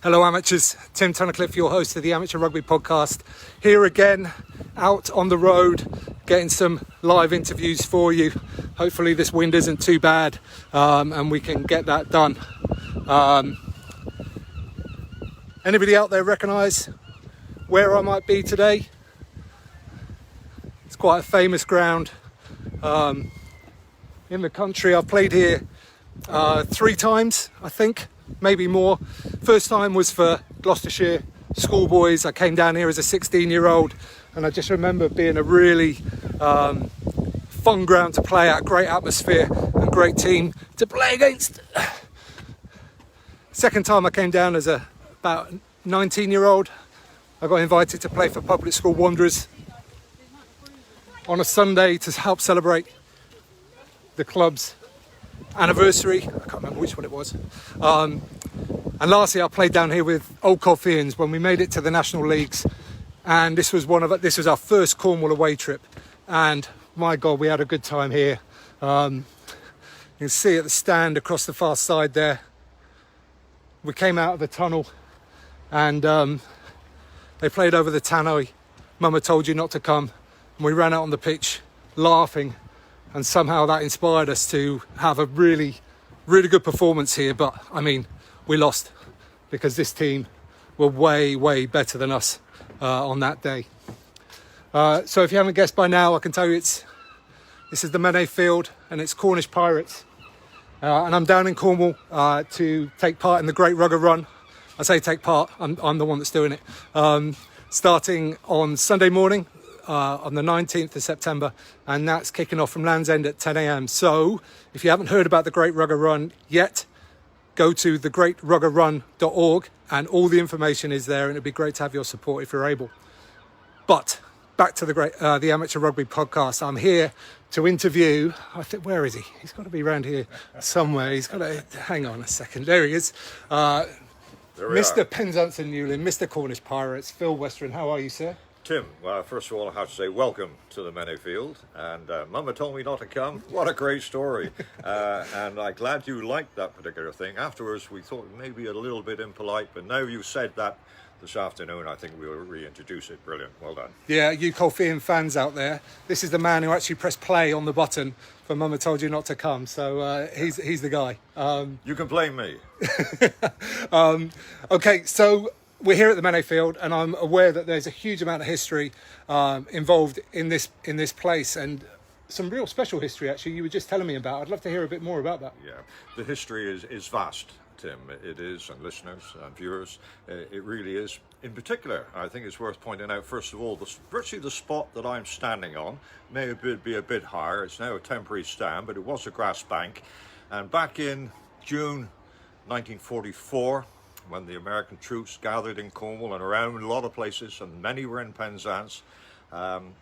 Hello amateurs, Tim Tunnicliffe, your host of the Amateur Rugby Podcast. Here again, out on the road, getting some live interviews for you. Hopefully this wind isn't too bad and we can get that done. Anybody out there recognise where I might be today? It's quite a famous ground in the country. I've played here 3 times, I think. Maybe more. First time was for Gloucestershire schoolboys. I came down here as a 16-year-old and I just remember being a really fun ground to play at, great atmosphere and great team to play against. Second time I came down as about 19-year-old. I got invited to play for Public School Wanderers on a Sunday to help celebrate the club's anniversary. I can't remember which one it was. And lastly, I played down here with Old Colfians when we made it to the National Leagues. And this was our first Cornwall away trip. And my God, we had a good time here. You can see at the stand across the far side there. We came out of the tunnel and they played over the tannoy. Mama told you not to come. And we ran out on the pitch laughing. And somehow that inspired us to have a really, really good performance here. But, I mean, we lost because this team were way, way better than us on that day. So if you haven't guessed by now, I can tell you this is the Menay Field and it's Cornish Pirates. And I'm down in Cornwall to take part in the Great Rugger Run. I say take part, I'm the one that's doing it. Starting on Sunday morning. On the 19th of September, and that's kicking off from Land's End at 10 a.m. So if you haven't heard about the Great Rugger Run yet, go to thegreatruggerrun.org and all the information is there, and it'd be great to have your support if you're able. But back to the Amateur Rugby Podcast. I'm here to interview, I think, where is he? He's got to be around here somewhere. He's got to, hang on a second. There he is. Mr. Penzance and Newlyn, Mr. Cornish Pirates, Phil Westren. How are you, sir? Tim, well, first of all, I have to say welcome to the Menay Field, and Mama told me not to come. What a great story. And I'm glad you liked that particular thing. Afterwards, we thought maybe a little bit impolite, but now you said that this afternoon, I think we'll reintroduce it. Brilliant. Well done. Yeah, you Colfian fans out there, this is the man who actually pressed play on the button for Mama told you not to come. So he's the guy. You can blame me. Okay, so we're here at the Menay Field, and I'm aware that there's a huge amount of history involved in this place, and some real special history. Actually, you were just telling me about. I'd love to hear a bit more about that. Yeah, the history is vast, Tim. It is, and listeners and viewers, it really is. In particular, I think it's worth pointing out. First of all, virtually the spot that I'm standing on may be a bit higher. It's now a temporary stand, but it was a grass bank, and back in June 1944. When the American troops gathered in Cornwall and around a lot of places, and many were in Penzance, some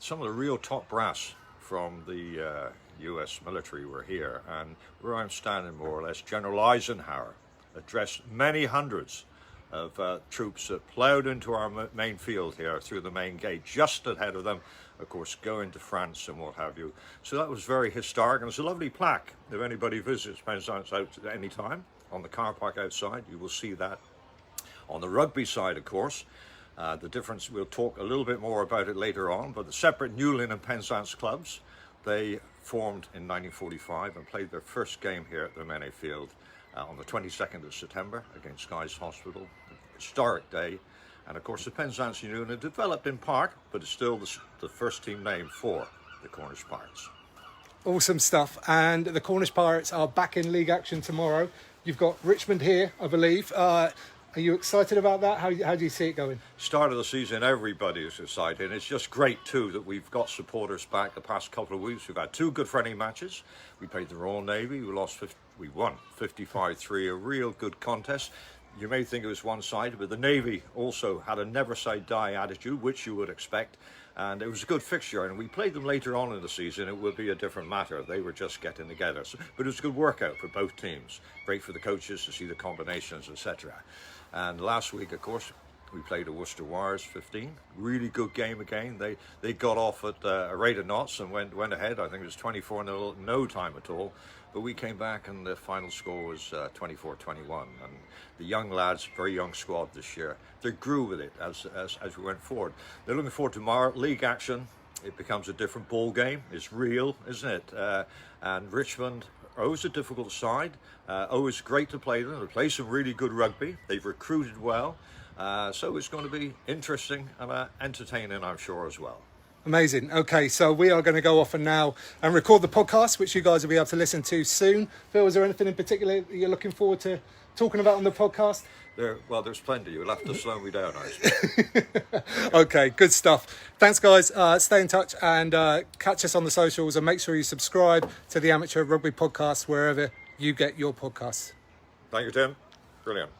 of the real top brass from the US military were here, and where I'm standing more or less, General Eisenhower addressed many hundreds of troops that ploughed into our main field here through the main gate, just ahead of them, of course, going to France and what have you. So that was very historic, and there's a lovely plaque if anybody visits Penzance out at any time. On the car park outside, you will see that. On the rugby side, of course, the difference, we'll talk a little bit more about it later on, but the separate Newlyn and Penzance clubs, they formed in 1945 and played their first game here at the Menay Field on the 22nd of September against Guy's Hospital. Historic day. And of course, the Penzance Union developed in part, but it's still the first team name for the Cornish Pirates. Awesome stuff. And the Cornish Pirates are back in league action tomorrow. You've got Richmond here, I believe. Are you excited about that? How do you see it going? Start of the season, everybody is excited. And it's just great, too, that we've got supporters back the past couple of weeks. We've had 2 good friendly matches. We played the Royal Navy. We won 55-3, a real good contest. You may think it was one-sided, but the Navy also had a never-say-die attitude, which you would expect. And it was a good fixture, and we played them later on in the season. It would be a different matter. They were just getting together. But it was a good workout for both teams. Great for the coaches to see the combinations, etc. And last week, of course, we played the Worcester Warriors 15. Really good game again. They got off at a rate of knots and went ahead. I think it was 24-0, no time at all. but we came back and the final score was 24-21. And the young lads, very young squad this year, they grew with it as we went forward. They're looking forward to tomorrow, league action. It becomes a different ball game. It's real, isn't it? And Richmond are always a difficult side. Always great to play them. They play some really good rugby. They've recruited well. So it's going to be interesting and entertaining, I'm sure, as well. Amazing. Okay, so we are going to go off and now and record the podcast, which you guys will be able to listen to soon. Phil, is there anything in particular that you're looking forward to talking about on the podcast? There's plenty. You'll have to slow me down, I suppose. Okay, good stuff. Thanks, guys. Stay in touch and catch us on the socials, and make sure you subscribe to the Amateur Rugby Podcast wherever you get your podcasts. Thank you, Tim. Brilliant.